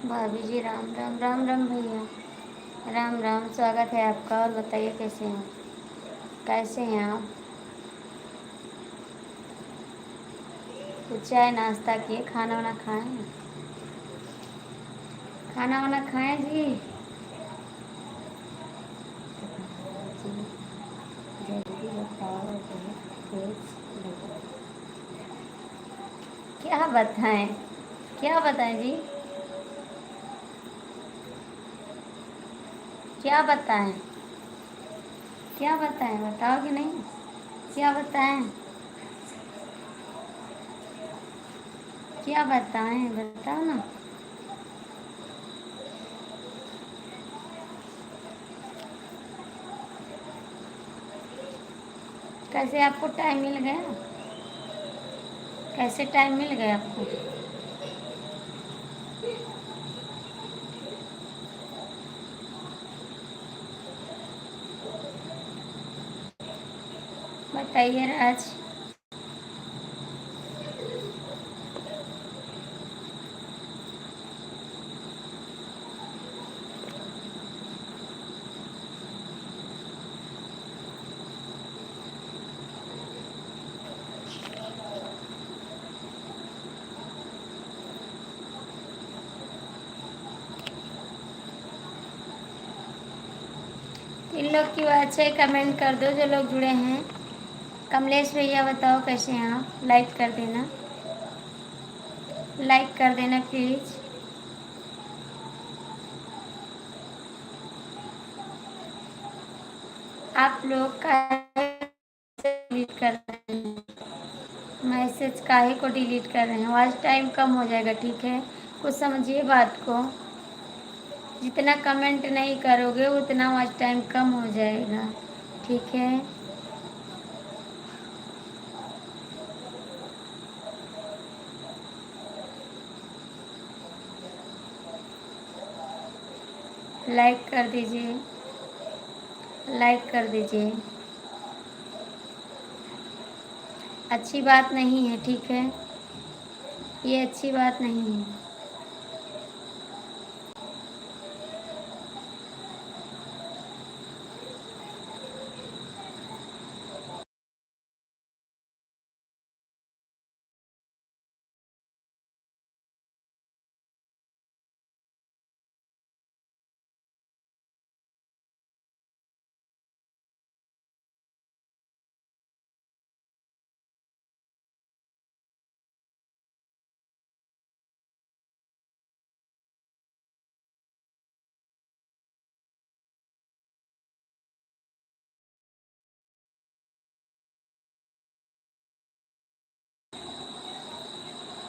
भाभी जी राम राम। राम राम भैया। राम राम, स्वागत है आपका। और बताइए कैसे हैं, कैसे हैं आप? कुछ चाय नाश्ता किए, खाना वाना खाएं? खाना वाना खाएं जी? जल्दी बताओ, तेज बताओ। क्या बताएं, क्या बताएं जी, क्या बताएं, क्या बताएं, बताओ कि नहीं? क्या बताएं, क्या बताएं, बताओ ना। कैसे आपको टाइम मिल गया? कैसे टाइम मिल गया आपको? बताइए राज। इन लोग की बात है, कमेंट कर दो जो लोग जुड़े हैं। कमलेश भैया बताओ कैसे हैं आप? लाइक कर देना, लाइक कर देना प्लीज़। आप लोग का डिलीट कर रहे हैं, मैसेज काहे को डिलीट कर रहे हैं? वॉच टाइम कम हो जाएगा, ठीक है? कुछ समझिए बात को। जितना कमेंट नहीं करोगे उतना वॉच टाइम कम हो जाएगा, ठीक है? लाइक कर दीजिए, लाइक कर दीजिए। अच्छी बात नहीं है, ठीक है? ये अच्छी बात नहीं है।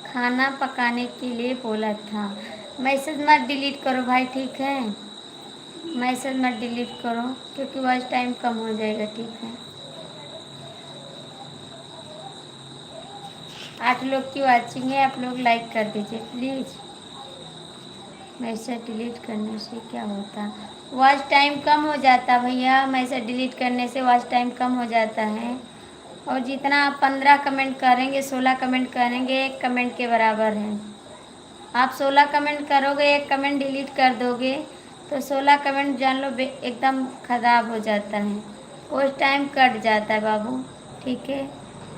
खाना पकाने के लिए बोला था। मैसेज मत डिलीट करो भाई, ठीक है? मैसेज मत डिलीट करो क्योंकि वॉच टाइम कम हो जाएगा, ठीक है? 8 लोग की वॉचिंग है, आप लोग लाइक कर दीजिए प्लीज़। मैसेज डिलीट करने से क्या होता? वॉच टाइम कम हो जाता भैया, मैसेज डिलीट करने से वॉच टाइम कम हो जाता है। और जितना आप 15 कमेंट करेंगे, 16 कमेंट करेंगे, एक कमेंट के बराबर है। आप 16 कमेंट करोगे, एक कमेंट डिलीट कर दोगे तो 16 कमेंट जान लो एकदम ख़राब हो जाता है, उस टाइम कट जाता है बाबू। ठीक है,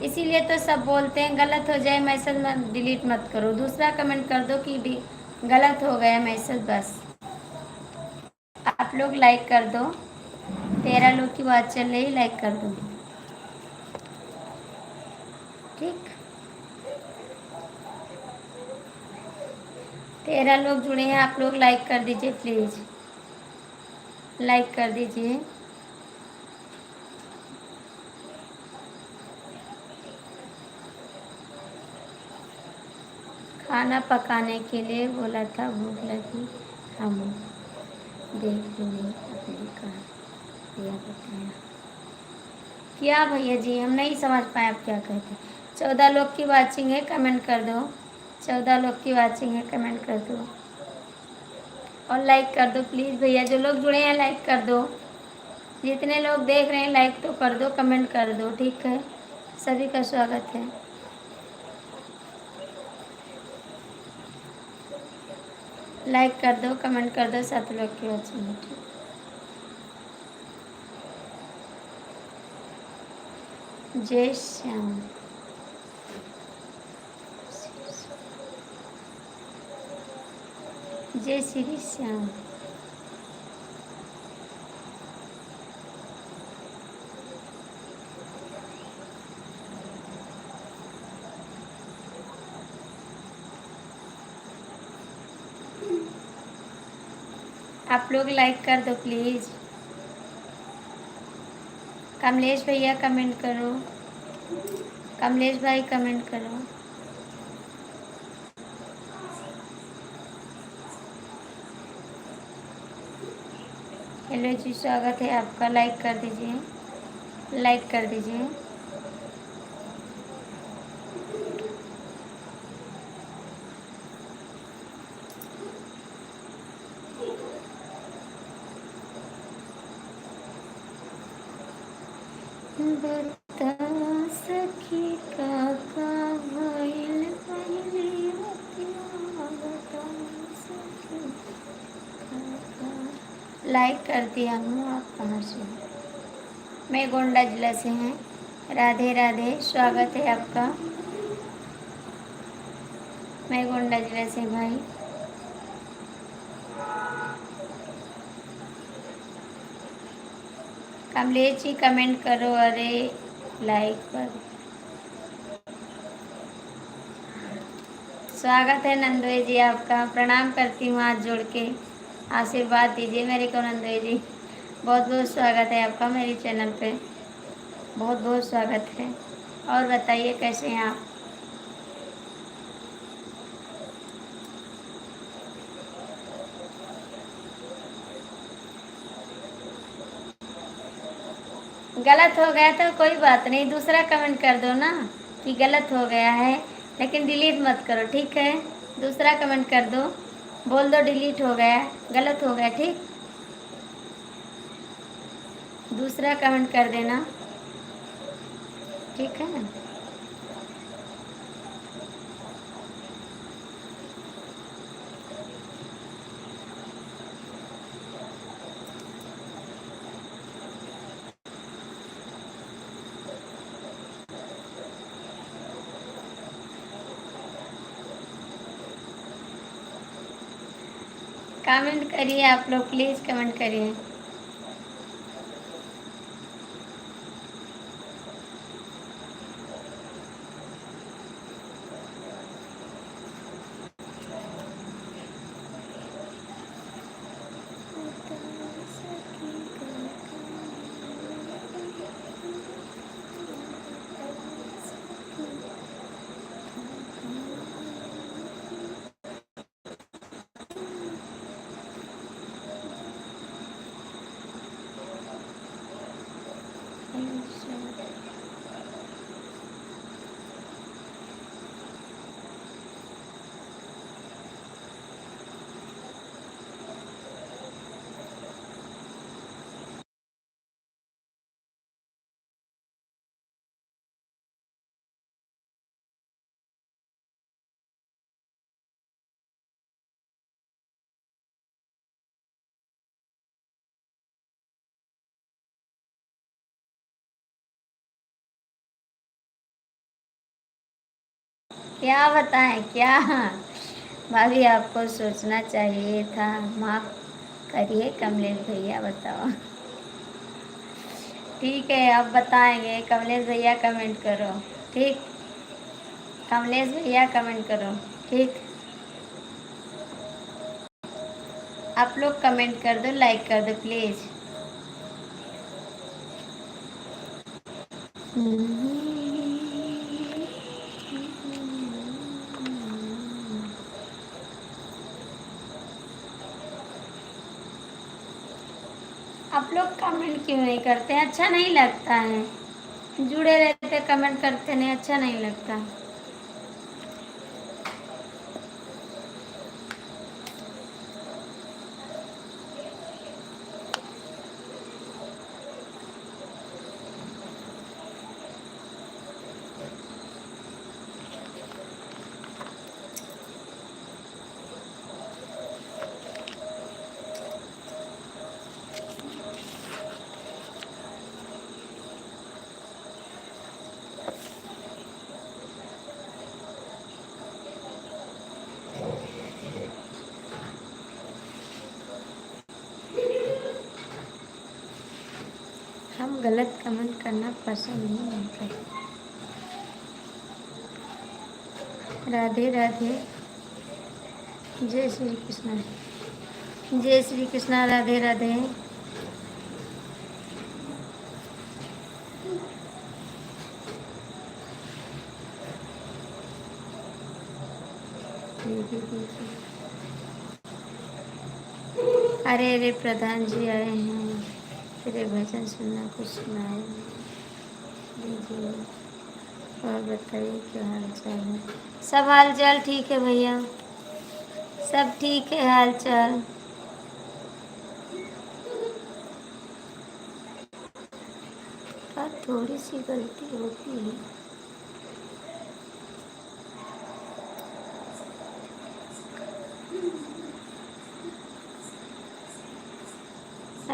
इसीलिए तो सब बोलते हैं गलत हो जाए मैसेज मत डिलीट मत करो, दूसरा कमेंट कर दो कि गलत हो गया मैसेज बस। आप लोग लाइक कर दो, 13 लोग की बात चल रही, लाइक कर दो। ठीक, 13 लोग जुड़े हैं, आप लोग लाइक कर दीजिए प्लीज़, लाइक कर दीजिए। खाना पकाने के लिए बोला था, भूख लगी, हम देख लूँगी अपने कहा दिया बताया। क्या भैया जी, हम नहीं समझ पाए आप क्या कहते। 14 लोग की वाचिंग है, कमेंट कर दो। 14 लोग की वाचिंग है, कमेंट कर दो और लाइक कर दो प्लीज़ भैया। जो लोग जुड़े हैं लाइक कर दो, जितने लोग देख रहे हैं लाइक तो कर दो, कमेंट कर दो। ठीक है, सभी का स्वागत है। लाइक कर दो, कमेंट कर दो, 7 लोग की वाचिंग है। जय श्याम, जय श्री श्याम। आप लोग लाइक कर दो प्लीज़। कमलेश भैया कमेंट करो, कमलेश भाई कमेंट करो। हेलो जी, स्वागत है आपका, लाइक कर दीजिए, लाइक कर दीजिए। बता सखी काका भइल पहली रतिया, बता सखी काका। लाइक कर दिया हूँ, आप कहाँ से? मैं गोंडा जिला से हैं। राधे राधे, स्वागत है आपका। मैं गोंडा जिला से भाई। कमलेश जी कमेंट करो, अरे लाइक पर। स्वागत है नंदोई जी आपका, प्रणाम करती हूँ हाथ जोड़ के, आशीर्वाद दीजिए मेरे को नंदोई जी। बहुत बहुत स्वागत है आपका मेरे चैनल पे, बहुत बहुत स्वागत है। और बताइए कैसे हैं आप? गलत हो गया तो कोई बात नहीं, दूसरा कमेंट कर दो ना कि गलत हो गया है, लेकिन डिलीट मत करो। ठीक है, दूसरा कमेंट कर दो, बोल दो डिलीट हो गया, गलत हो गया। ठीक, दूसरा कमेंट कर देना। ठीक है, कमेंट करिए आप लोग, प्लीज़ कमेंट करिए। क्या बताएं क्या? भाभी आपको सोचना चाहिए था। माफ करिए कमलेश भैया, बताओ। ठीक है, अब बताएंगे। कमलेश भैया कमेंट करो। ठीक, कमलेश भैया कमेंट करो। ठीक, आप लोग कमेंट कर दो, लाइक कर दो प्लीज़। आप लोग कमेंट क्यों नहीं करते हैं? अच्छा नहीं लगता है। जुड़े रहते कमेंट करते नहीं, अच्छा नहीं लगता। हम गलत कमेंट करना पसंद नहीं करते। राधे राधे, जय श्री कृष्ण। जय श्री कृष्णा, राधे राधे। अरे अरे, प्रधान जी आए हैं, तेरे भजन सुनना, कुछ सुनाए दीजिए। और बताइए क्या हाल चाल है? सब हाल चाल ठीक है भैया, सब ठीक है हाल चाल। पर थोड़ी सी गलती होती है।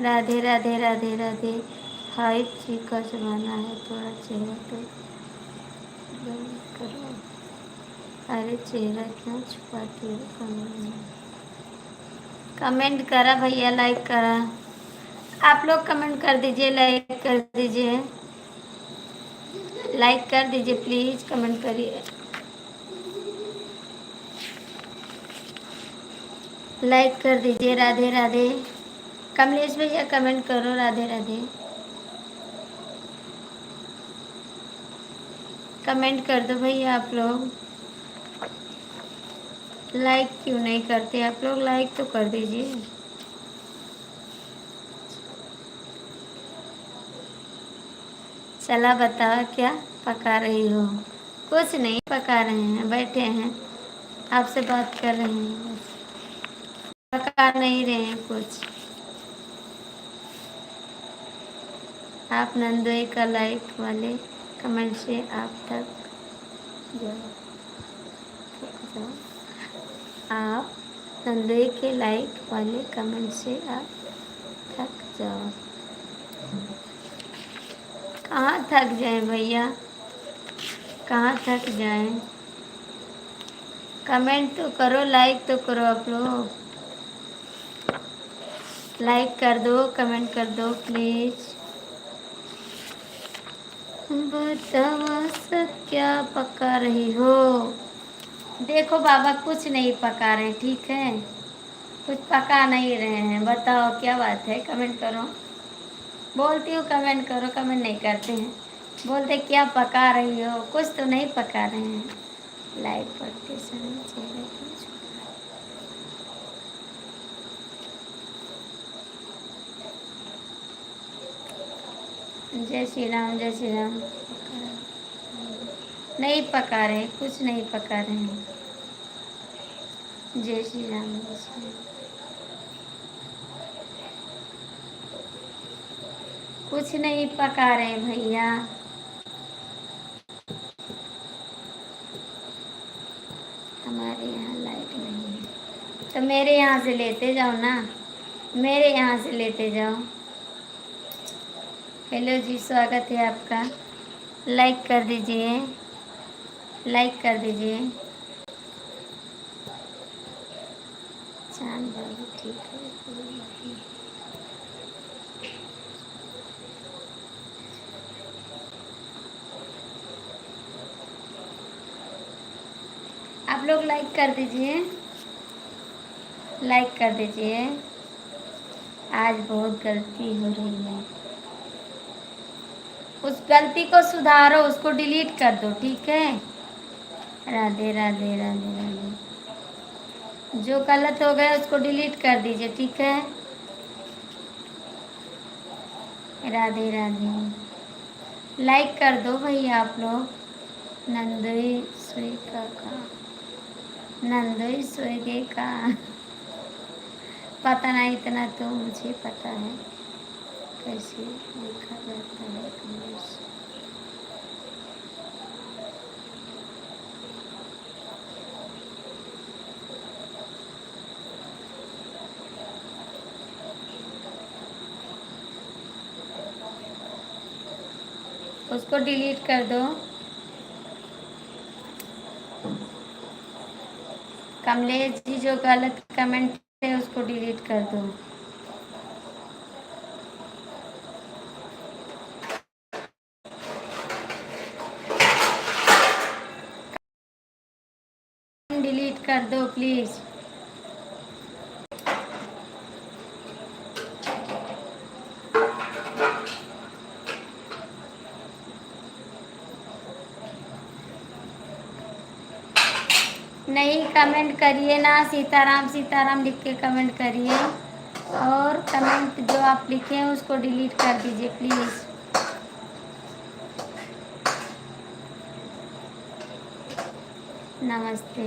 राधे राधे, राधे राधे। 5G का जमाना है, थोड़ा चेहरा पे बंद करो। अरे चेहरा क्यों छुपाती हो कमेंट में? कमेंट करा भैया, लाइक करा। आप लोग कमेंट कर दीजिए, लाइक कर दीजिए, लाइक कर दीजिए प्लीज, कमेंट करिए, लाइक कर दीजिए। राधे राधे। कमलेश भैया कमेंट करो, राधे राधे। कमेंट कर दो भैया आप लोग। लाइक क्यों नहीं करते आप लोग? लाइक तो कर दीजिए। चला बताओ क्या पका रही हो? कुछ नहीं पका रहे हैं, बैठे हैं, आपसे बात कर रहे हैं बस। पका नहीं रहे हैं कुछ। आप नंदोई का लाइक वाले कमेंट से आप जाओ थक जाओ। आप नंदोई के लाइक वाले कमेंट से आप थक जाओ। कहाँ थक जाए भैया, कहाँ थक जाए? कमेंट तो करो, लाइक तो करो आप लोग। लाइक कर दो, कमेंट कर दो प्लीज। बताओ सब क्या पका रही हो? देखो बाबा, कुछ नहीं पका रहे, ठीक है? कुछ पका नहीं रहे हैं। बताओ क्या बात है? कमेंट करो। बोलती हूँ कमेंट करो, कमेंट नहीं करते हैं। बोलते क्या पका रही हो? कुछ तो नहीं पका रहे हैं। लाइक पढ़ते समय चेहरे क्यों जय श्री राम, जय श्री राम। नहीं पका रहे, कुछ नहीं पका रहे हैं। जय श्री राम, जय श्री राम। कुछ नहीं पका रहे भैया। हमारे यहाँ लाइट नहीं है तो मेरे यहाँ से लेते जाओ ना, मेरे यहाँ से लेते जाओ। हेलो जी, स्वागत है आपका। लाइक कर दीजिए। लाइक कर दीजिए। चांद बाबू ठीक है, कोई बात नहीं। आप लोग लाइक कर दीजिए, लाइक कर दीजिए। आज बहुत गलती हो रही है, उस गलती को सुधारो, उसको डिलीट कर दो, ठीक है। राधे राधे राधे राधे। जो गलत हो गया उसको डिलीट कर दीजिए, ठीक है। राधे राधे। लाइक कर दो भैया आप लोग। नंदोई स्वेगा का, नंदोई स्वेगे का पता नहीं, इतना तो मुझे पता है कैसे लिखा जाता है इंग्लिश। उसको डिलीट कर दो। कमलेश जी जो गलत कमेंट है उसको डिलीट कर दो। डिलीट कर दो प्लीज। नहीं कमेंट करिए ना, सीताराम सीताराम लिख के कमेंट करिए, और कमेंट जो आप लिखे हैं उसको डिलीट कर दीजिए प्लीज़। नमस्ते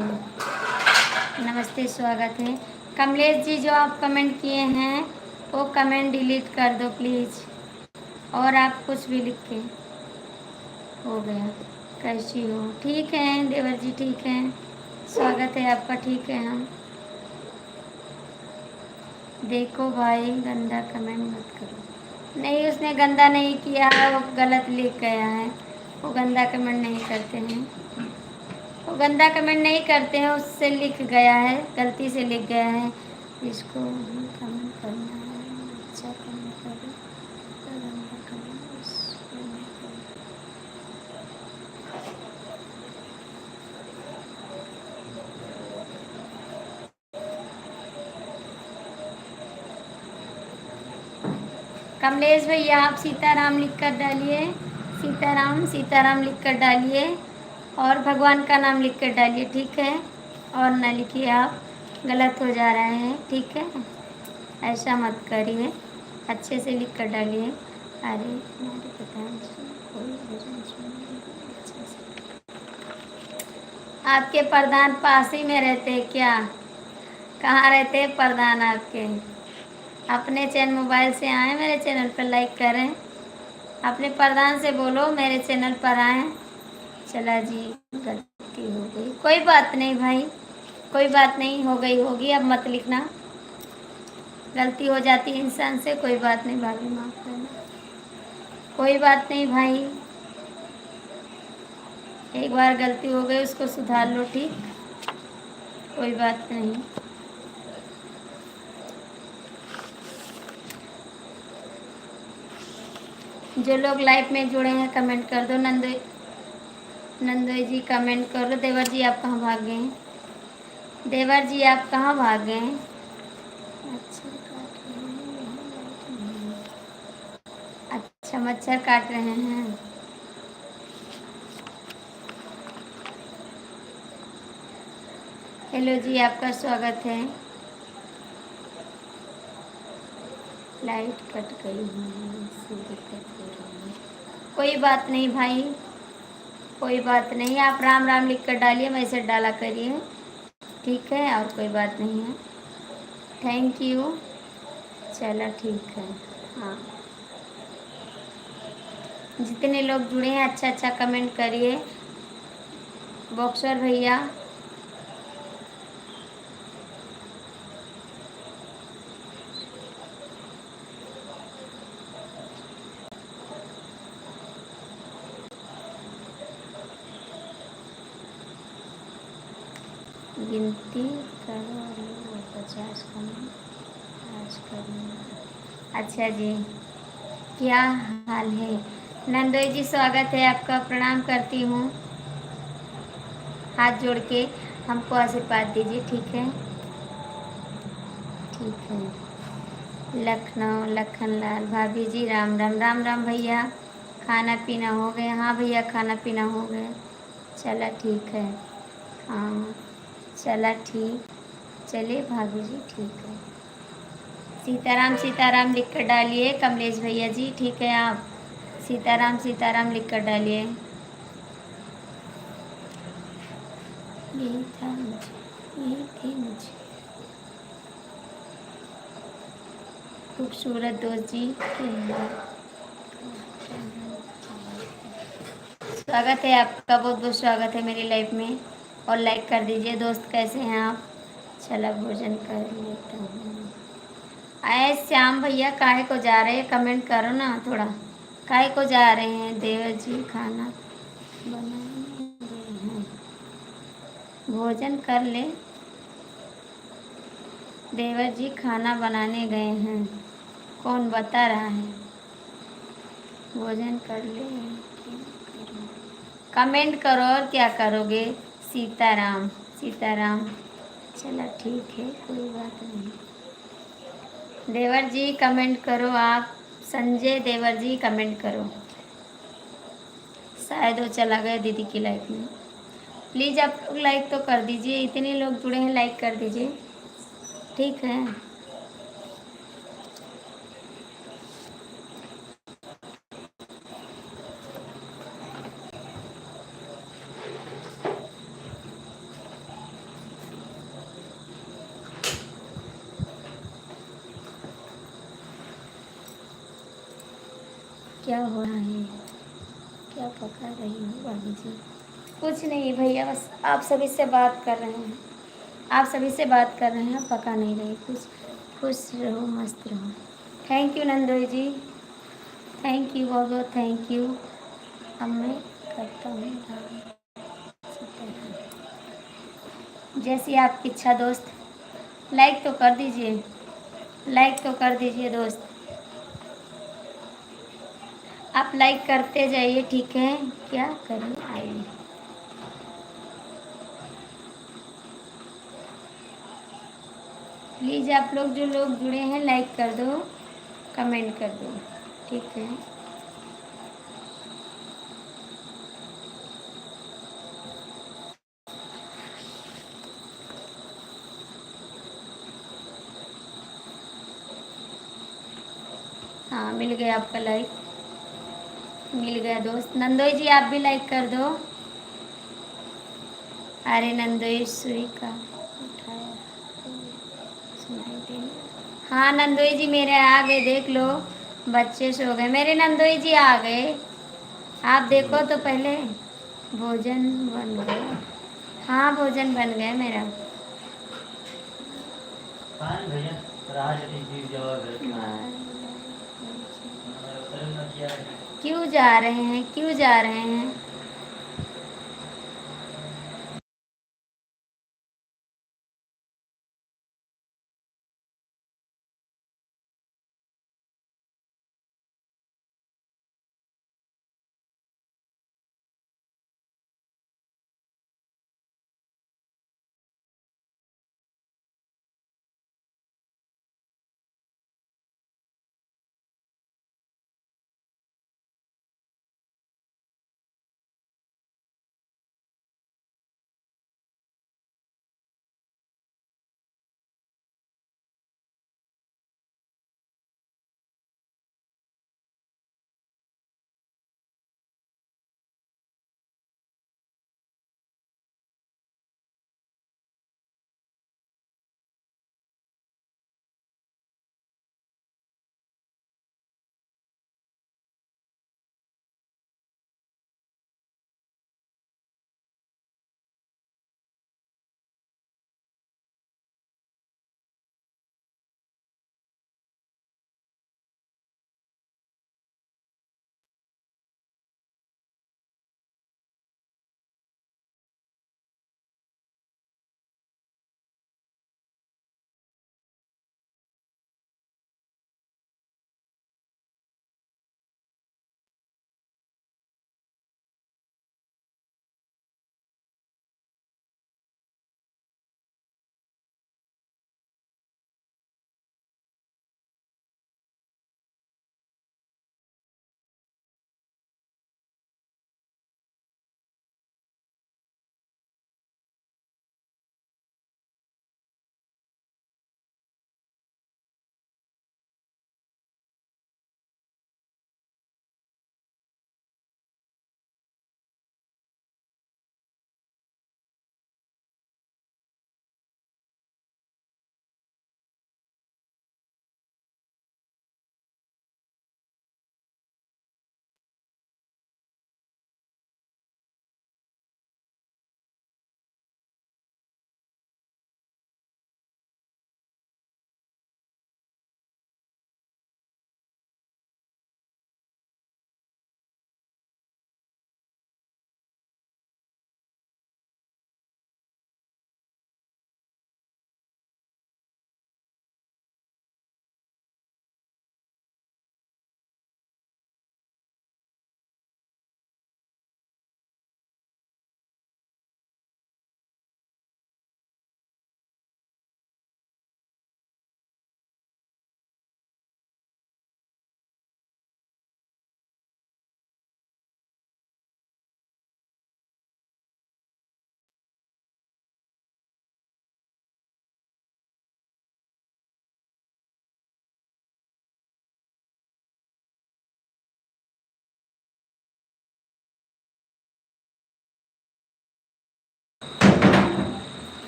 नमस्ते, स्वागत है। कमलेश जी जो आप कमेंट किए हैं वो कमेंट डिलीट कर दो प्लीज़, और आप कुछ भी लिख के। हो गया। कैसी हो? ठीक है देवर जी, ठीक है, स्वागत है आपका, ठीक है। हम देखो भाई, गंदा कमेंट मत करो। नहीं, उसने गंदा नहीं किया है, वो गलत लिख गया है। वो गंदा कमेंट नहीं करते हैं, वो गंदा कमेंट नहीं करते हैं, उससे लिख गया है, गलती से लिख गया है। इसको कमेंट करना है, अच्छा कमेंट करो, गंदा कमेंट उसको नहीं करो। कमलेश भैया आप सीताराम लिख कर डालिए, सीताराम सीताराम लिख कर डालिए, और भगवान का नाम लिख कर डालिए, ठीक है। और ना लिखिए आप, गलत हो जा रहा है, ठीक है। ऐसा मत करिए, अच्छे से लिख कर डालिए। अरे हमारे पिताजी कोई भजन सुनिए अच्छे से। आपके प्रधान पास ही में रहते हैं क्या? कहाँ रहते हैं प्रधान आपके? अपने चैनल मोबाइल से आए, मेरे चैनल पर लाइक करें। अपने प्रधान से बोलो मेरे चैनल पर आए। चला जी, गलती हो गई, कोई बात नहीं भाई, कोई बात नहीं, हो गई होगी, अब मत लिखना। गलती हो जाती है इंसान से, कोई बात नहीं, भाभी माफ करना, कोई बात नहीं भाई। एक बार गलती हो गई उसको सुधार लो, ठीक, कोई बात नहीं। जो लोग लाइव में जुड़े हैं कमेंट कर दो। नंदोई जी कमेंट करो। देवर जी आप कहाँ भाग गए? देवर जी आप कहाँ भाग गए? मच्छर काट रहे हैं, यहाँ लाइट नहीं है। अच्छा, मच्छर काट रहे हैं। हेलो जी, आपका स्वागत है। लाइट कट गई है, इससे दिक्कत हो रही है। कोई बात नहीं भाई, कोई बात नहीं, आप राम राम लिख कर डालिए, मैसेज डाला करिए, ठीक है, और कोई बात नहीं है। Thank you. चलो ठीक है। हाँ, जितने लोग जुड़े हैं अच्छा अच्छा कमेंट करिए। बॉक्सर भैया, गिनती करो लो 50 कमेंट आज करना। अच्छा जी, क्या हाल है नंदोई जी? स्वागत है आपका, प्रणाम करती हूँ। हाथ जोड़ के हमको आशीर्वाद दीजिए, ठीक है? ठीक है। लखनऊ लखनलाल भाभी जी, राम राम। राम राम भैया, खाना पीना हो गया? हाँ भैया, खाना पीना हो गया। चला ठीक है। हाँ चला ठीक। चलिए भाभी जी, ठीक है। सीताराम सीताराम लिख कर डालिए कमलेश भैया जी, ठीक है? आप सीताराम सीताराम लिख कर डालिए। यही था मुझे, यही थी मुझे। खूबसूरत दोस्त जी के स्वागत है आपका, बहुत बहुत स्वागत है मेरी लाइफ में। और लाइक कर दीजिए दोस्त, कैसे हैं आप? चला भोजन कर लेता हूँ। आए श्याम भैया, काहे को जा रहे हैं? कमेंट करो ना थोड़ा, काहे को जा रहे हैं? देवर जी खाना बनाने गए हैं, भोजन कर ले। देवर जी खाना बनाने गए हैं, कौन बता रहा है? भोजन कर ले, क्या करूं? कमेंट करो, और क्या करोगे? सीताराम सीताराम। चला ठीक है, कोई बात नहीं। देवर जी कमेंट करो आप, संजय देवर जी कमेंट करो। शायद वो चला गया दीदी की लाइफ में। प्लीज़ आप लोग लाइक तो कर दीजिए, इतने लोग जुड़े हैं, लाइक कर दीजिए, ठीक है? क्या हो रहा है? क्या पका रही हूँ भाभी जी? कुछ नहीं भैया, बस आप सभी से बात कर रहे हैं, आप सभी से बात कर रहे हैं, पका नहीं रही कुछ। खुश रहो, मस्त रहो। थैंक यू नंदोई जी, थैंक यू, बहुत बहुत थैंक यू। अब मैं करता हूँ जैसी आपकी इच्छा दोस्त। लाइक तो कर दीजिए, लाइक तो कर दीजिए दोस्त, आप लाइक करते जाइए, ठीक है? क्या करें, आइए। प्लीज़ आप लोग जो लोग जुड़े हैं, लाइक कर दो, कमेंट कर दो, ठीक है? हाँ मिल गया आपका लाइक, मिल गया दोस्त। नंदोई जी आप भी लाइक कर दो। अरे नंदोई सुई का उठाया तो सुनाई देना। हाँ नंदोई जी मेरे आ गए, देख लो, बच्चे सो गए, मेरे नंदोई जी आ गए। आप देखो तो पहले, भोजन बन गया। हाँ भोजन बन गया मेरा। क्यों जा रहे हैं, क्यों जा रहे हैं?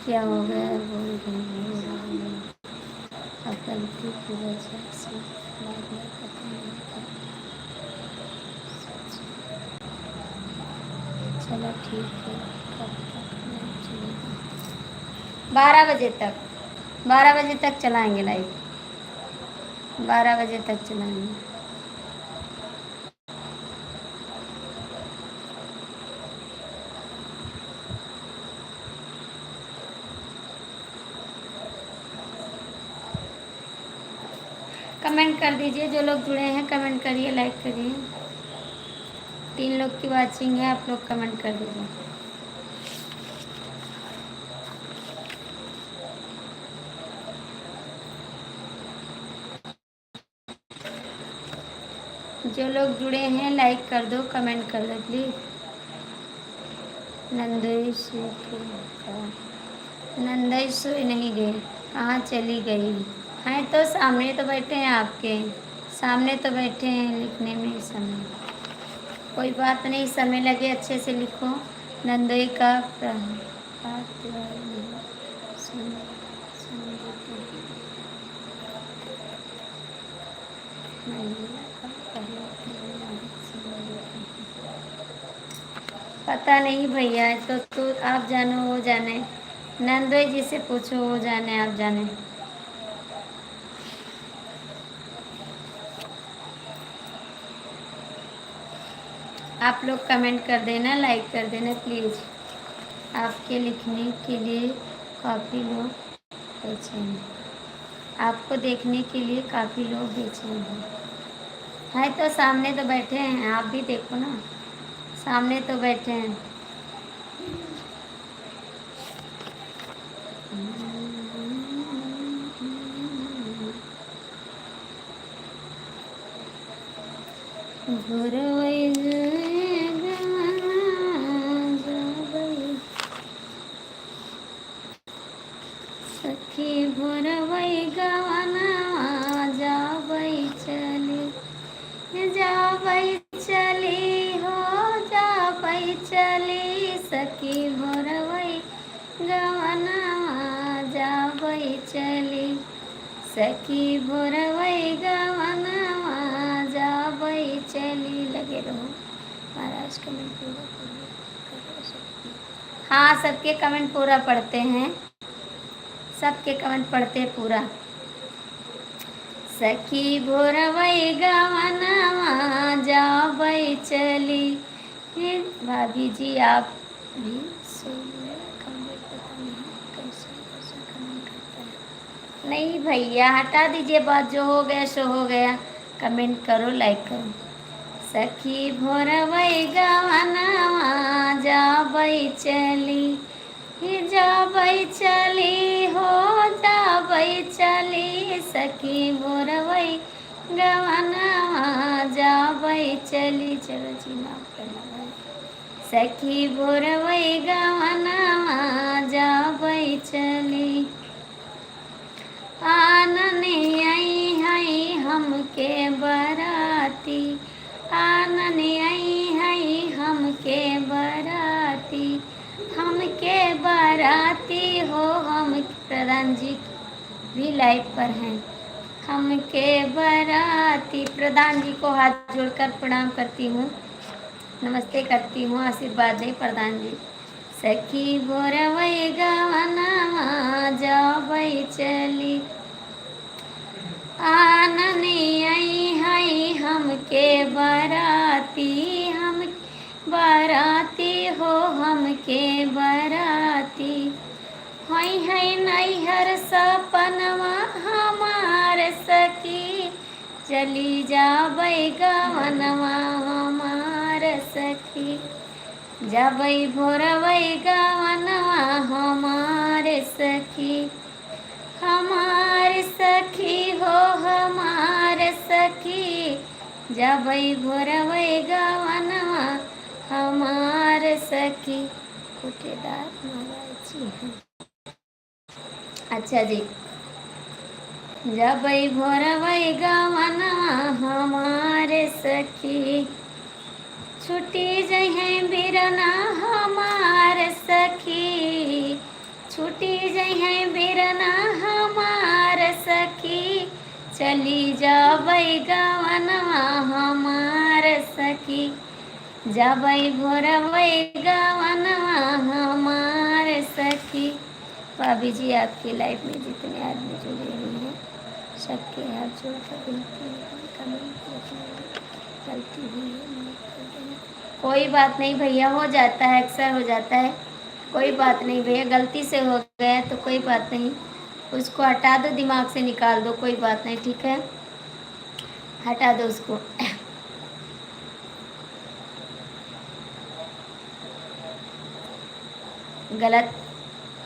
क्या हो गया भूल गई अब गलती की वजह से बाद में पता नहीं चलो ठीक है। कब तक नहीं चलेगा? 12 बजे तक, 12 बजे तक चलाएंगे लाइव, 12 बजे तक चलाएंगे। कमेंट कर दीजिए, जो लोग जुड़े हैं कमेंट करिए, लाइक करिए। 3 लोग की वाचिंग है, आप लोग कमेंट कर दीजिए। जो लोग जुड़े हैं लाइक कर दो, कमेंट कर दो प्लीज़। नंदोई सोई नहीं गई, कहाँ चली गई? हैं तो सामने तो बैठे हैं, आपके सामने तो बैठे हैं, लिखने में समय, कोई बात नहीं, समय लगे अच्छे से लिखो। नंदोई का पता नहीं भैया, तो आप जानो वो जाने, नंदोई जी से पूछो वो जाने, आप जाने। आप लोग कमेंट कर देना, लाइक कर देना प्लीज़। आपके लिखने के लिए काफ़ी लोग बेचैन हैं, आपको देखने के लिए काफ़ी लोग बेचैन हैं तो सामने तो बैठे हैं, आप भी देखो ना, सामने तो बैठे हैं। सखी भोरवई गवना जाबई चली, जाबई चली हो, जाबई चली, सखी भोरवई गवना जाबई चली, सखी भोरवई गवना जाबई चली। लगे रहो, महाराज कमेंट पूरा हाँ, सबके कमेंट पूरा पढ़ते हैं, सबके कमेंट पढ़ते पूरा। सखी भोरवई गवनवा जाबई चली। भाभी जी आप भी कमेंट पता नहीं कैसे कमेंट करता है। नहीं भैया हटा दीजिए बात, जो हो गया सो हो गया, कमेंट करो, लाइक करो। सखी भोरवई गवनवा जाबई चली, जाबई चली हो, जाबई चली, सखी भोरवई गवनवा जाबई चली। चलो जी माफ करना भाई। सखी भोरवई गवनवा जाबई चली, आनने आई हई हमके बराती, आनने आई हई हमके बराती, हमके बाराती हो। हम प्रधान जी भी लाइव पर हैं, हमके बाराती। प्रधान जी को हाथ जोड़कर प्रणाम करती हूँ, नमस्ते करती हूँ, आशीर्वाद दे प्रधान जी। सखी भोरवई गवनवा जाबई चली, आनने आई हई हमके बाराती, हम बाराती हो, हमके बाराती। हई हई नैहर सपनवा हमार सखी, चली जाबई गवनवा हमार सखी, जाबई भोरवई गवनवा हमार सखी, हमार सखी हो, हमार सखी, जाबई भोरवई गवनवा हमार सखी। कुटेदार महाराज जी हैं। अच्छा जी। जाबई भोरवई गवनवा हमार सखी, छुट्टी जहे बिरना हमार सखी, छुट छूटी जाइ है बिरना हमार सखी, चली जाबै गवनवा हमार सखी, जाबै भोरबै गवनवा हमार सखी। भाभी जी, आपकी लाइफ में जितने आदमी जुड़े हुए हैं सबके हाथ जोड़कर विनती है, गलती हुई है माफ कर देना। कोई बात नहीं भैया, हो जाता है, अक्सर हो जाता है, कोई बात नहीं भैया, गलती से हो गया तो कोई बात नहीं, उसको हटा दो, दिमाग से निकाल दो, कोई बात नहीं, ठीक है, हटा दो उसको। गलत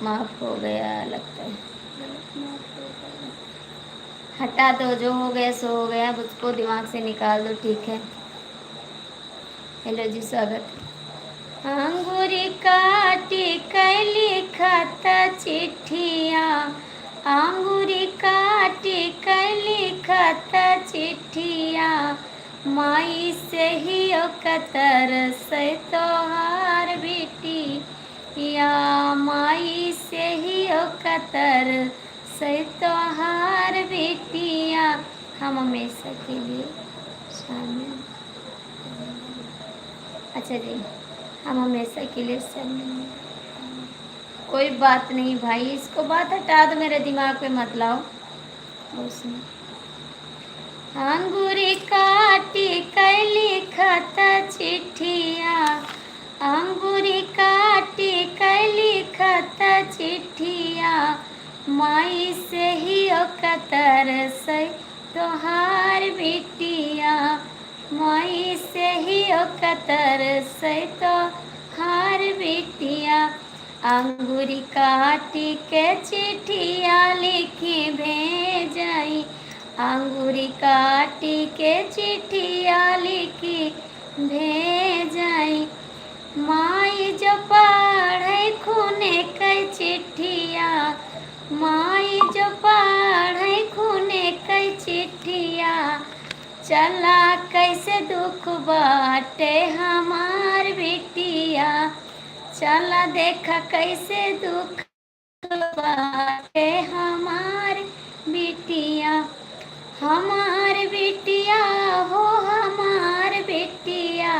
माफ हो गया लगता है, गलत माफ हो गया, हटा दो, जो हो गया सो हो गया, अब उसको दिमाग से निकाल दो, ठीक है। हेलो जी, स्वागत। अंगूरी काटी कैली खत चिट्ठिया, अंगूरी काटी कैली खत चिट्ठिया, माई से ही कतर से तोहार बेटी या, माई से ही कतर से तोहार बेटिया, हम हमेशा के लिए शामिल। अच्छा जी, हम हमेशा के लिए शामिल। कोई बात नहीं भाई, इसको बात हटा दो, मेरे दिमाग पे मत लाओ। उसमें अंगूरी काटी कैली खत चिट्ठिया, अंगूरी काटी कैली खत चिट्ठिया, माई से ही कतर से तोहार बेटिया, माई से ही कतर से तोहार बेटिया, अंगूरी काटी के चिट्ठिया लिखी भेजाई, अंगूरी काटी के चिट्ठिया लिखी भेजाई, माई जो पढ़े खूने के चिट्ठिया, माई जो पढ़े खूने के चिट्ठिया, चला कैसे दुख बाटे हमार बेटिया, चला देखा कैसे दुख बाटे हमार बेटिया, हमार बेटिया हो हमार बेटिया,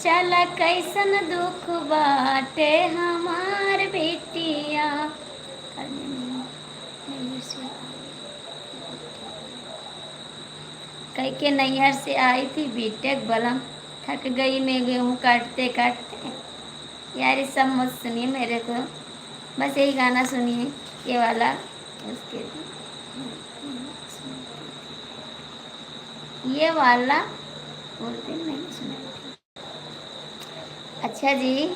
चला कैसन दुख बाटे हमार बेटिया। कह के नैहर से आई थी बीटेक बलम, थक गई मैं गेहूँ काटते काटते। यार ये सब मत सुनिए मेरे को, बस यही गाना सुनिए, ये वाला, उसके ये वाला बोलते नहीं सुना। अच्छा जी,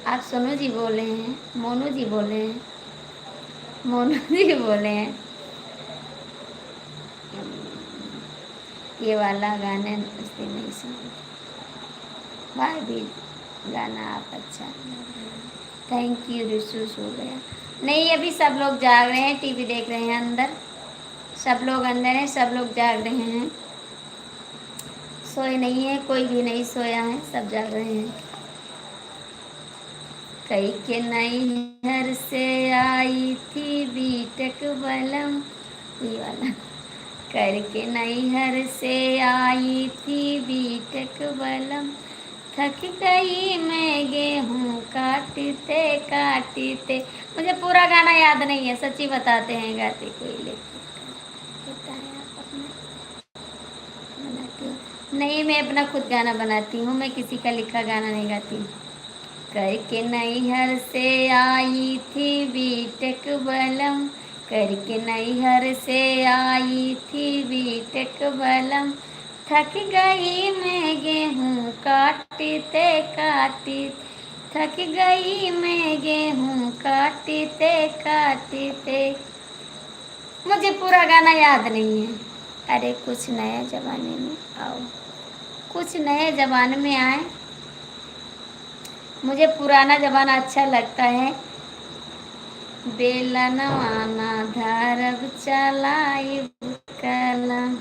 आप सोनू जी बोले हैं, मोनू जी बोले हैं, मोनू जी बोले हैं, ये वाला गाने उससे नहीं सुना। भाई भी गाना आप अच्छा, थैंक यू। रिसूस हो गया नहीं, अभी सब लोग जाग रहे हैं, टीवी देख रहे हैं, अंदर सब लोग अंदर हैं, सब लोग जाग रहे हैं, सोए नहीं है, कोई भी नहीं सोया है, सब जाग रहे हैं। कई के नैहर से आई थी बीटेक बलम, ये वाला, करके नैहर से आई थी बीटेक बलम, थक गई मैं गेहूँ काटते काटते। मुझे पूरा गाना याद नहीं है, सच्ची बताते हैं, गाते कोई लेके नहीं, मैं अपना खुद गाना बनाती हूँ, मैं किसी का लिखा गाना नहीं गाती हूँ। करके नैहर से आई थी बीटेक बलम, करके नैहर से आई थी बीटेक बलम, थक गई मैं गेहूँ काटते काटते, थक गई मैं गेहूँ काटते काटते। मुझे पूरा गाना याद नहीं है। अरे कुछ नया जमाने में आओ, कुछ नए जमाने में आए, मुझे पुराना ज़माना अच्छा लगता है। बेलनवाना धरब चलाई कलम,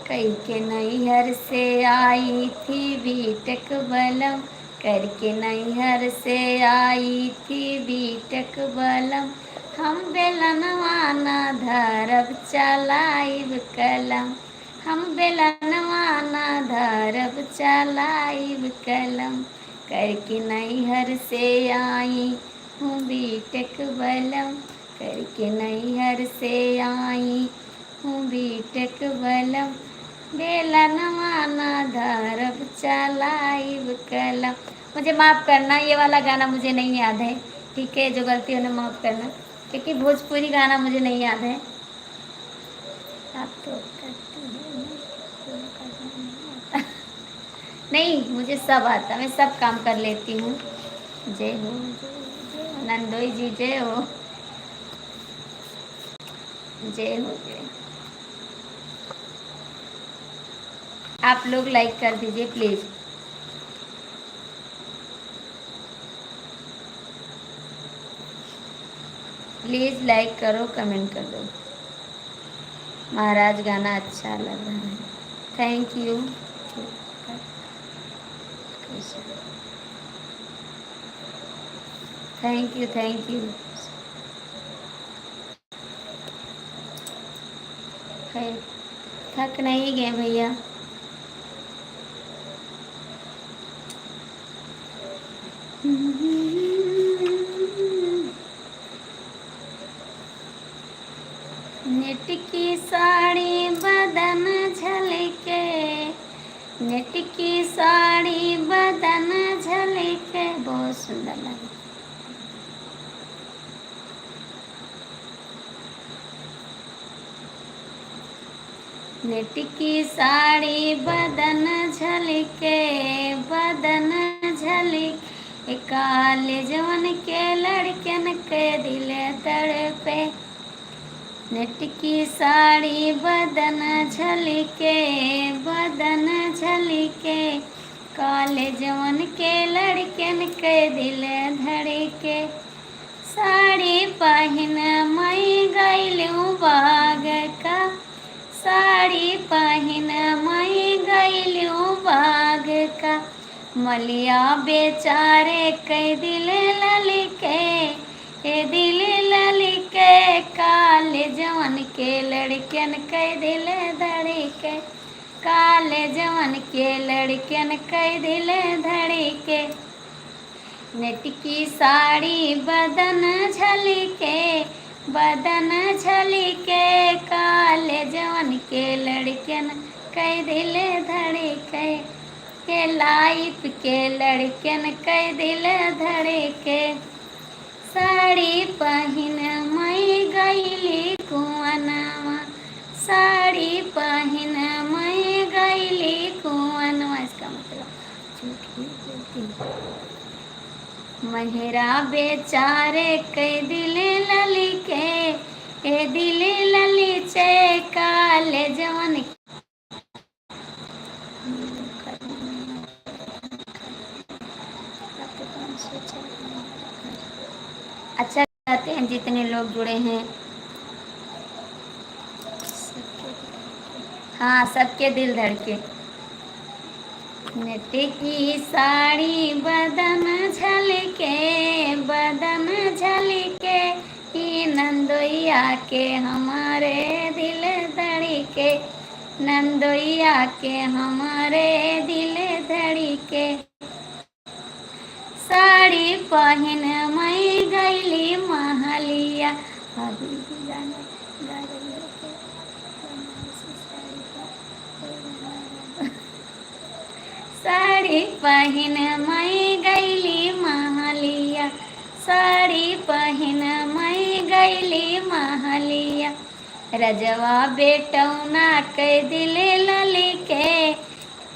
कई के नैहर से आई थी बीटेक बलम, करके नैहर से आई थी बीटक बलम, हम बेलनवा ना धरब चलाइब कलम, हम बेलनवा ना धरब चलाइब कलम, करके नैहर से आई हूँ बीटक बलम, करके नैहर से आई हूँ बीटक बलम, बेलनवा ना धरब चलाइब कलम। मुझे माफ़ करना, ये वाला गाना मुझे नहीं याद है, ठीक है, जो गलती होने माफ़ करना, क्योंकि भोजपुरी गाना मुझे नहीं याद है। आप तो करती हो नहीं, मुझे सब आता, मैं सब काम कर लेती हूँ। जय हो जय हो नंदोई जी, जय हो जय हो जय। आप लोग लाइक कर दीजिए प्लीज़। प्लीज़ लाइक करो, कमेंट कर दो। महाराज गाना अच्छा लग रहा है, thank you. Thank you thank you. थक नहीं गए भैया। नेट की साड़ी बदन झलके, नेट की साड़ी बदन झलके, बहुत सुंदर लगे। नेट की साड़ी बदन झलके, बदन झलके, काले जवन के लड़कन के दिल तड़पे, नेट की साड़ी बदन झलके, बदन झलके, काले जवन के लड़कन के दिल धड़के, साड़ी पहन मई गईलूँ बाग का, साड़ी पहन मई गईलूँ बाग का, मलिया बेचारे के दिल ललके, ए दिल ललके, काले जवन के लड़कन के दिल धड़के, काले जवन के लड़कन के दिल धड़के, नेट की साड़ी बदन झलके, बदन झलके, काले जवन के लड़कन के दिल धड़के, के लाइफ के लड़कन के दिल धड़के, साड़ी पहन मई गईली कुआनवा, साड़ी पहन मई गईली कुआनवा, इसका मतलब झूठी बोलती, मेहरा बेचारे के दिल ललके, ए दिल ललचे, काले जवन अच्छा चाहते हैं जितने लोग जुड़े हैं। हाँ, सबके दिल धड़के। नेट की साड़ी बदन झलके, बदन झलके, ई नंदोइया के हमारे दिल धड़के, नंदोइया के हमारे दिल धड़के, साड़ी पहन मई गईली महलिया, अभी भी गाना गा रही है। साड़ी पहन मई गईली महलिया, साड़ी पहन मई गईली महलिया, रजवा बेटौना के दिल ललके,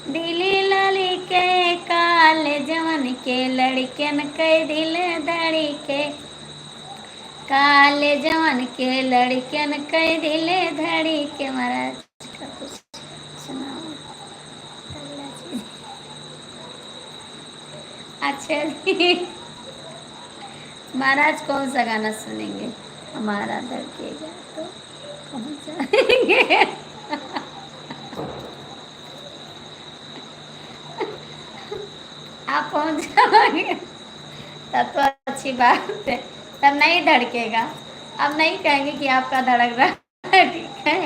दिल ललके, काले जवन के लड़कन के दिल धड़के, काले जवन के लड़कन के दिल धड़के। महाराज का कुछ सुनाओ। अच्छा जी, महाराज कौन सा गाना सुनेंगे? हमारा धड़केगा तो पहुंच जाएंगे। आप पहुंच जाओगे तब तो अच्छी बात है, तब नहीं धड़केगा। अब नहीं कहेंगे कि आपका धड़क रहा है, ठीक है।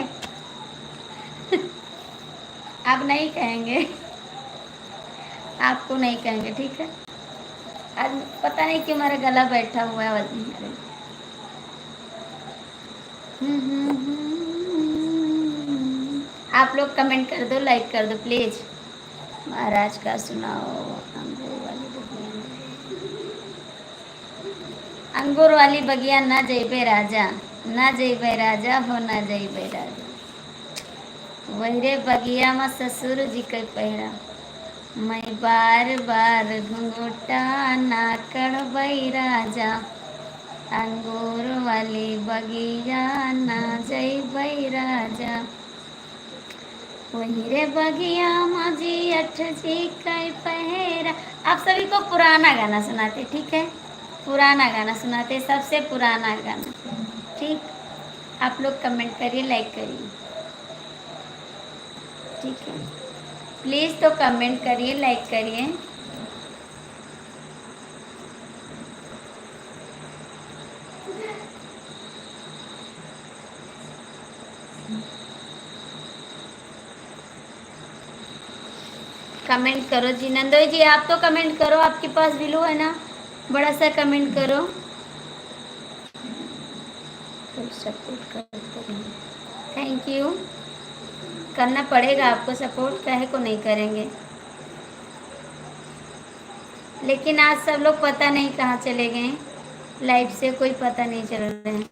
अब नहीं कहेंगे, आपको नहीं कहेंगे, ठीक है। आज पता नहीं क्यों मेरा गला बैठा हुआ है, आवाज नहीं आ रही। आप लोग कमेंट कर दो, लाइक कर दो प्लीज। महाराज का सुनाओ। अंगूर वाली बगिया ना जइबे राजा, ना जइबे राजा हो, ना जइबे राजा। वही रे बगिया में ससुर जी के पैरा, मैं बार बार घुंघटा ना करबई राजा। अंगूर वाली बगिया ना जइबई राजा। वही रे बगिया माजी अठ जी कई पहरा। आप सभी को पुराना गाना सुनाते, ठीक है। पुराना गाना सुनाते, सबसे पुराना गाना, ठीक। आप लोग कमेंट करिए, लाइक करिए, ठीक है। प्लीज़ तो कमेंट करिए, लाइक करिए। कमेंट करो जी, नंदोई जी आप तो कमेंट करो, आपके पास बिलो है ना, बड़ा सा कमेंट करो, सपोर्ट करते रहें। Thank you. करना पड़ेगा आपको सपोर्ट, काहे को नहीं करेंगे। लेकिन आज सब लोग पता नहीं कहाँ चले गए, लाइव से कोई पता नहीं चल रहे हैं।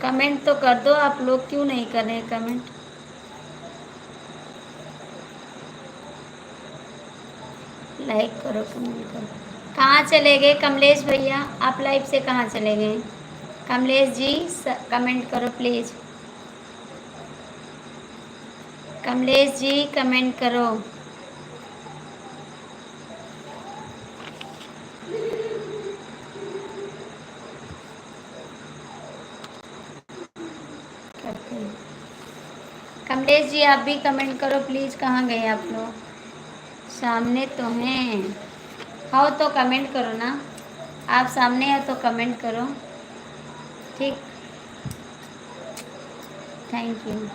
कमेंट तो कर दो आप लोग, क्यों नहीं कर रहे कमेंट। लाइक करो, कमेंट करो। कहाँ चले गए कमलेश भैया, आप लाइव से कहाँ चले गए। कमलेश जी कमेंट करो प्लीज़। कमलेश जी कमेंट करो। करते हैं। कमलेश जी आप भी कमेंट करो प्लीज़, कहाँ गए आप लोग। सामने तो हैं, हो तो कमेंट करो ना, आप सामने हो तो कमेंट करो, ठीक। Thank you.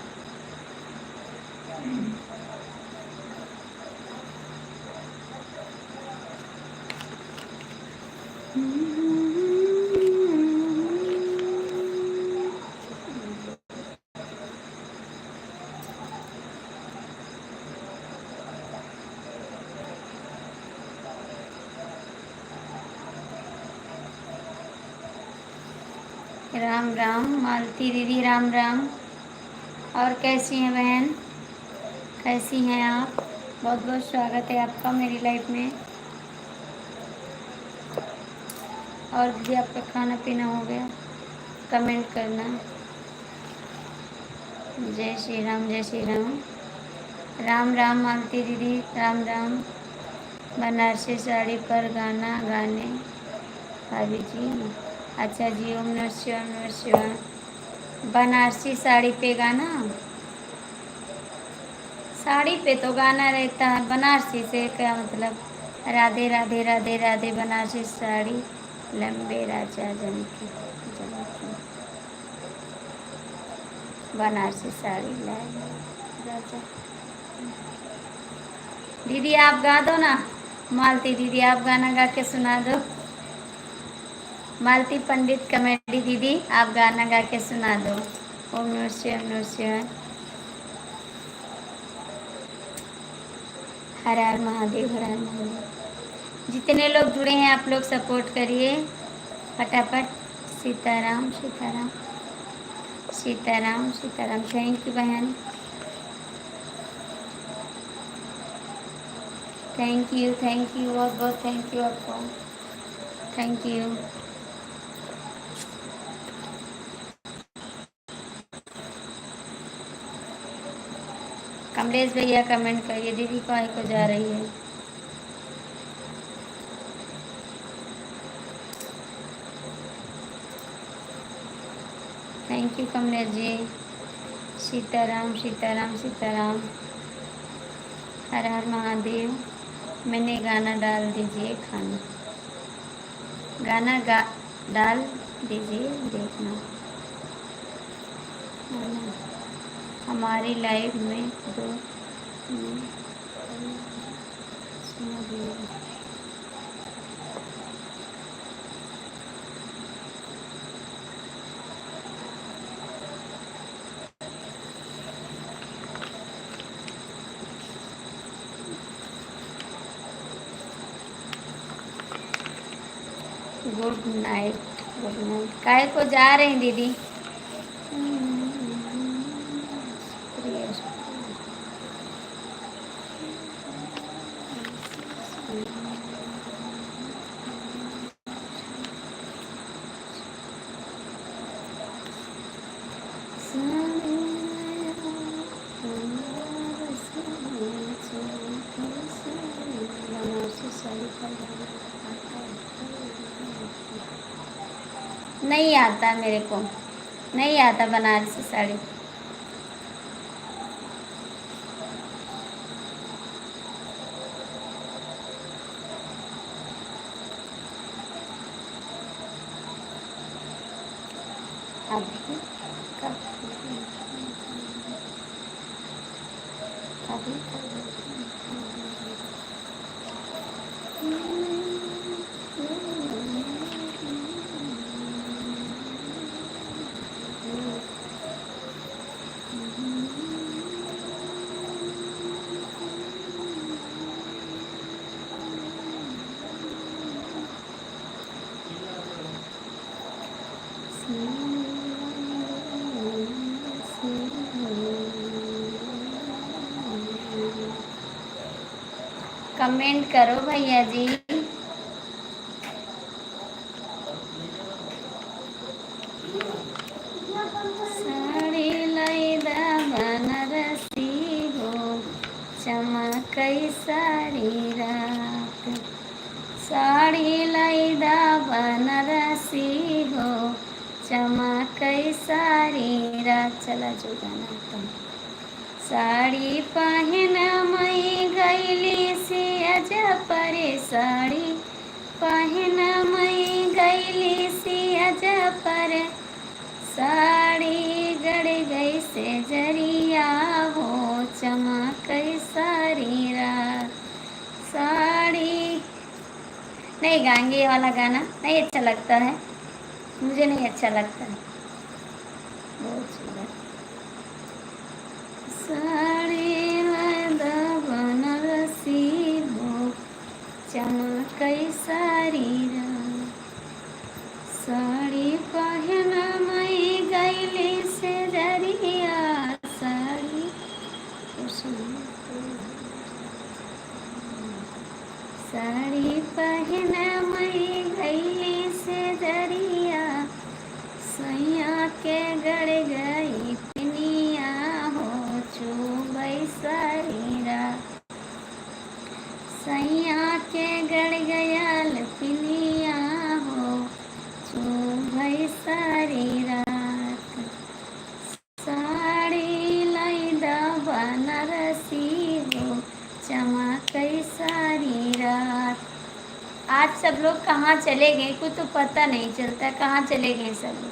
राम राम मालती दीदी, राम राम। और कैसी हैं बहन, कैसी हैं आप। बहुत बहुत स्वागत है आपका मेरी लाइफ में। और दीदी आपका खाना पीना हो गया, कमेंट करना। जय श्री राम, जय श्री राम। राम राम मालती दीदी, राम राम। बनारसी साड़ी पर गाना गाने भाभी जी। अच्छा जी, ओम नमः शिवाय, ओम नमः शिवाय। बनारसी साड़ी पे गाना, साड़ी पे तो गाना रहता है, बनारसी से क्या मतलब। राधे राधे राधे राधे, बनारसी साड़ी लंबे राजा जनकी, बनारसी साड़ी लाए राजा। दीदी आप गा दो ना, मालती दीदी आप गाना गा के सुना दो। मालती पंडित कमेटी दीदी आप गाना गा के सुना दो। ओम नमः शिवाय, ओम नमः शिवाय। हर हर महादेव, हर हर महादेव। जितने लोग जुड़े हैं आप लोग सपोर्ट करिए फटाफट। सीताराम सीताराम सीताराम सीताराम। थैंक यू बहन, थैंक यू, थैंक यू, बहुत बहुत थैंक यू आपको, थैंक यू। कमलेश भैया कमेंट करिए, दीदी काहे को जा रही है। Thank you Kamlesh ji. सीताराम सीताराम सीताराम। हर हर महादेव। मैंने गाना डाल दीजिए खाना, गाना डाल दीजिए देखना। हमारी लाइफ में दो गुड नाइट। Good night. काहे को जा रहे हैं दीदी? नहीं आता मेरे को, नहीं आता बनारसी साड़ी। अभी कभी कमेंट करो भैया जी। साड़ी लैदा बनारसी हो, चमकई सारी रात। साड़ी लैदा बनारसी हो, चमकई सारी रात। चला जो गाना तुम। साड़ी पहन मई गईली से अज परे, साड़ी पहन मई गईली से अज पर। साड़ी गड़ गई से जरिया हो, चमकई सारी रात। साड़ी नहीं गाएंगे ये वाला गाना, नहीं अच्छा लगता है मुझे, नहीं अच्छा लगता है। बहुत सुंदर। साड़ी लैदा बनारसी हो, चमकई सारी रात। साड़ी पहन मई गईली से जरिया, साड़ी साड़ी पहन मई गईली से जरिया। सैया के गड़ गई पिनिया हो, चुबई सारी रात। सैया के गड़ गया पिनिया हो, चुबई सारी रात। साड़ी लैदा बनारसी हो, चमकई सारी रात। आज सब लोग कहाँ चले गए, कुछ तो पता नहीं चलता कहाँ चले गए सब लोग।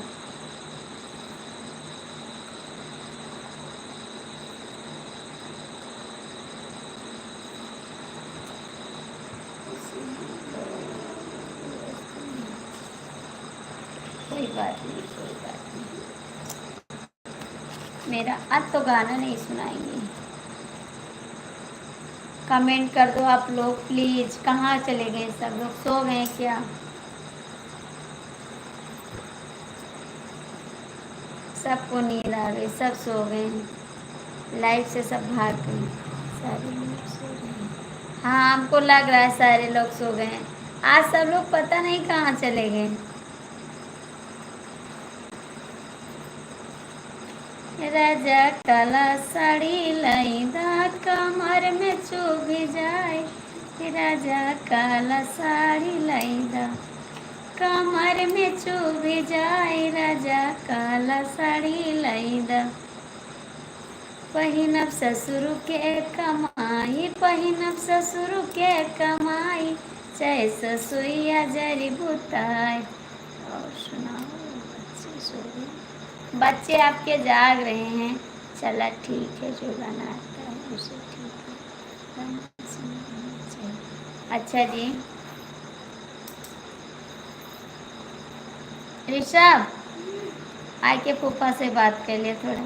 कोई बात नहीं, कोई बात नहीं। मेरा आज तो गाना नहीं सुनाएंगे। कमेंट कर दो आप लोग प्लीज। कहाँ चले गए सब लोग, सो गए क्या? सबको नींद आ गई, सब सो गए, लाइफ से सब भाग गए, सारे लोग सो गए। हाँ हमको लग रहा है सारे लोग सो गए। आज सब लोग पता नहीं कहाँ चले गए। राजा काला साड़ी लैदा, कमर में चुभ जाए। राजा काला साड़ी लैदा, कमर में चुभ जाए। राजा काला साड़ी लैदा। पहिनब ससुर के कमाई, पहिनब ससुर के कमाई, चाहे ससुइया जरी बुताई। और सुनाओ, बच्चे सो गए? बच्चे आपके जाग रहे हैं। चला ठीक है, जो गाना आता है उसे ठीक है, गाना सुनना चाहिए। अच्छा जी, ऋषभ आके फूफा से बात कर लिया थोड़ा।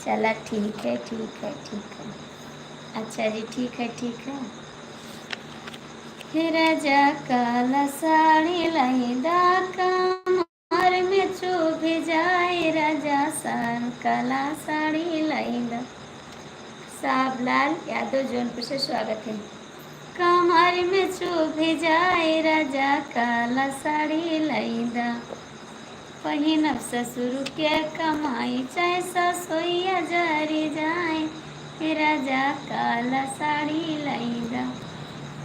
चला ठीक है, ठीक है, ठीक है। अच्छा जी, ठीक है, ठीक है। राजा काला साड़ी लहिदा, कमर में चुभ जाए, राजा सान काला साड़ी लहिदा। साहबलाल यादव जौनपुर से स्वागत है। कमर में चुभ जाए, राजा काला साड़ी लहिदा, पहिनब ससुर के कमाई, चाहे ससुइया जरी जाए, राजा काला साड़ी लहिदा,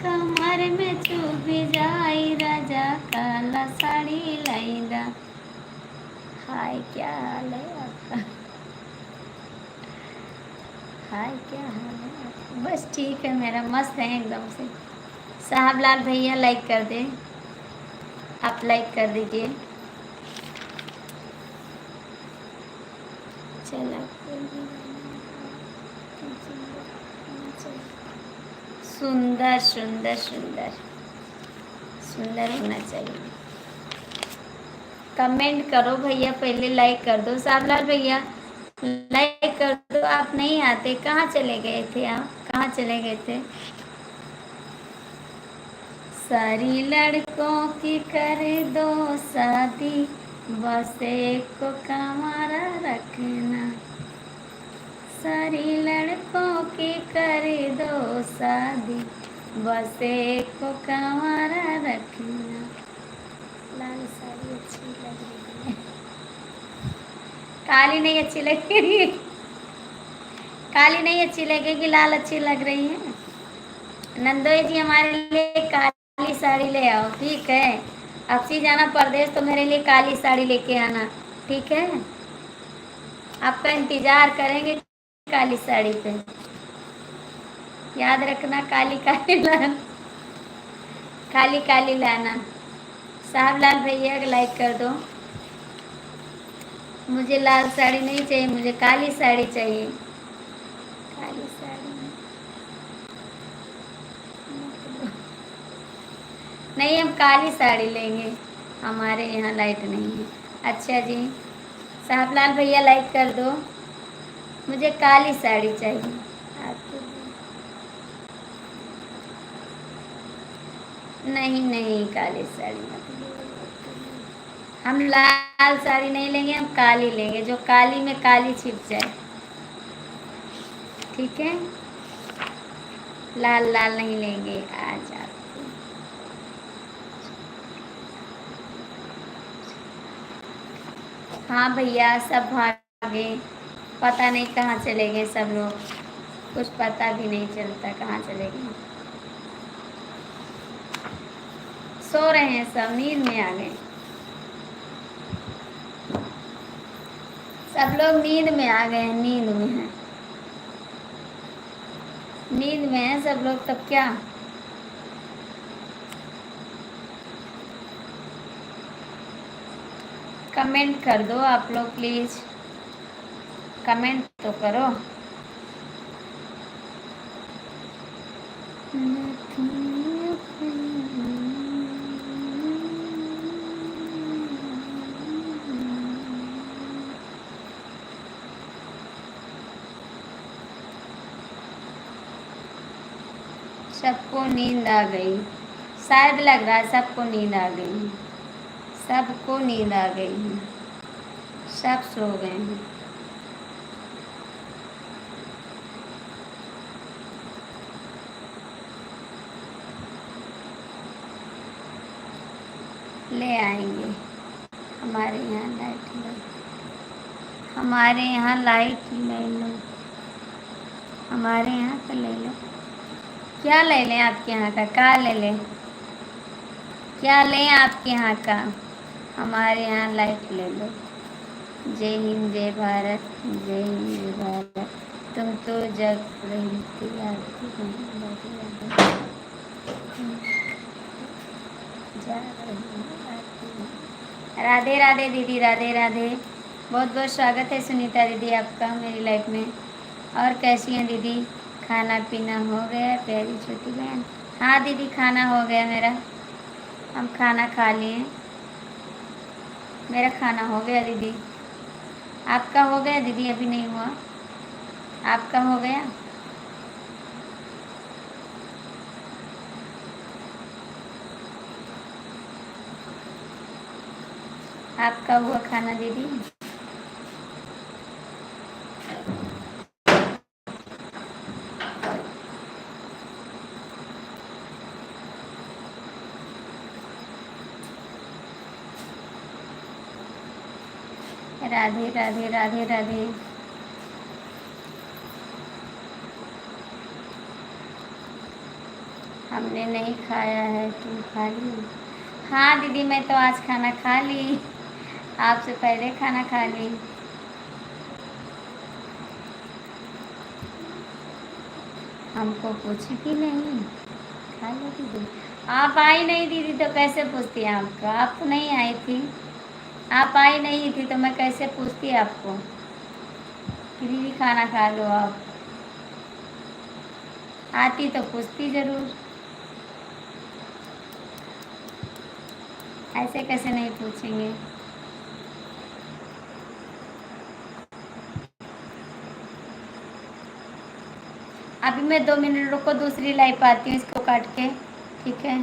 कमर में चुभ जाए, राजा काला साड़ी लहिदा। हाय, क्या हाल है आपका? हाय, क्या हाल है आपका? बस ठीक है, मेरा मस्त है एकदम से। साहबलाल भैया लाइक कर दे, आप लाइक कर दीजिए। चला सुंदर सुंदर सुंदर सुंदर होना चाहिए। कमेंट करो भैया, पहले लाइक कर दो। साहबलाल भैया लाइक कर दो। आप नहीं आते, कहाँ चले गए थे आप? कहाँ चले गए थे? सारी लड़कों की कर दो शादी, बस एक को कमारा रखना, सारी लड़कों की कर दो शादी, बस एक को कमारा रखना। लाल साड़ी अच्छी लग रही है, काली नहीं अच्छी लगेगी, काली नहीं अच्छी लगेगी, लाल अच्छी लग रही है। नंदोई जी हमारे लिए काली साड़ी ले आओ, ठीक है। अब सी जाना परदेश तो मेरे लिए काली साड़ी लेके आना, ठीक है। आपका इंतजार करेंगे काली साड़ी पे। याद रखना, काली काली लाना, काली काली लाना। साहबलाल भैया लाइक कर दो। मुझे लाल साड़ी नहीं चाहिए, मुझे काली साड़ी चाहिए। काली साड़ी नहीं, हम काली साड़ी लेंगे, हमारे यहाँ लाइट नहीं है। अच्छा जी, साहबलाल भैया लाइक कर दो। मुझे काली साड़ी चाहिए आपको। नहीं नहीं, काली साड़ी मत लो। हम लाल साड़ी नहीं लेंगे, हम काली लेंगे, जो काली में काली छिप जाए, ठीक है। लाल लाल नहीं लेंगे आज आप। हाँ भैया, सब भागे, पता नहीं कहाँ चले गए सब लोग, कुछ पता भी नहीं चलता कहाँ चले गए। सो रहे हैं सब, नींद में आ गए सब लोग, नींद में आ गए हैं, नींद में हैं, नींद में हैं सब लोग, तब क्या। कमेंट कर दो आप लोग प्लीज, कमेंट तो करो। सबको नींद आ गई, शायद लग रहा है सबको नींद आ गई है, सबको नींद आ गई है, सब सो गए हैं। ले आएंगे, हमारे यहाँ लाइट लो, हमारे यहाँ लाइट ले लो, हमारे यहाँ का ले लो। क्या ले लें आपके यहाँ का ले लें, क्या लें आपके यहाँ का? हमारे यहाँ लाइट ले लो। जय हिंद, जय भारत। जय हिंद, जय भारत। तुम तो जग रही थी आरती जा रही आरती। राधे राधे दीदी, राधे राधे। बहुत बहुत स्वागत है सुनीता दीदी आपका मेरी लाइफ में। और कैसी हैं दीदी? खाना पीना हो गया प्यारी छोटी बहन? हाँ दीदी, खाना हो गया मेरा। हम खाना खा लिए। मेरा खाना हो गया दीदी। आपका हो गया दीदी? अभी नहीं हुआ। आपका हो गया? आपका हुआ खाना दीदी? राधे राधे, राधे राधे। हमने नहीं खाया है, तुम खा ली? हाँ दीदी, मैं तो आज खाना खा ली। आपसे पहले खाना खा ली। हमको पूछी भी नहीं। खा ली दीदी। आप आई नहीं दीदी तो कैसे पूछती आपको? आप तो नहीं आई थी। आप आई नहीं थी तो मैं कैसे पूछती आपको कि दीदी खाना खा लो आप? आती तो पूछती ज़रूर। ऐसे कैसे नहीं पूछेंगे? अभी मैं 2 मिनट रुको, दूसरी लाइफ आती हूँ इसको काट के। ठीक है।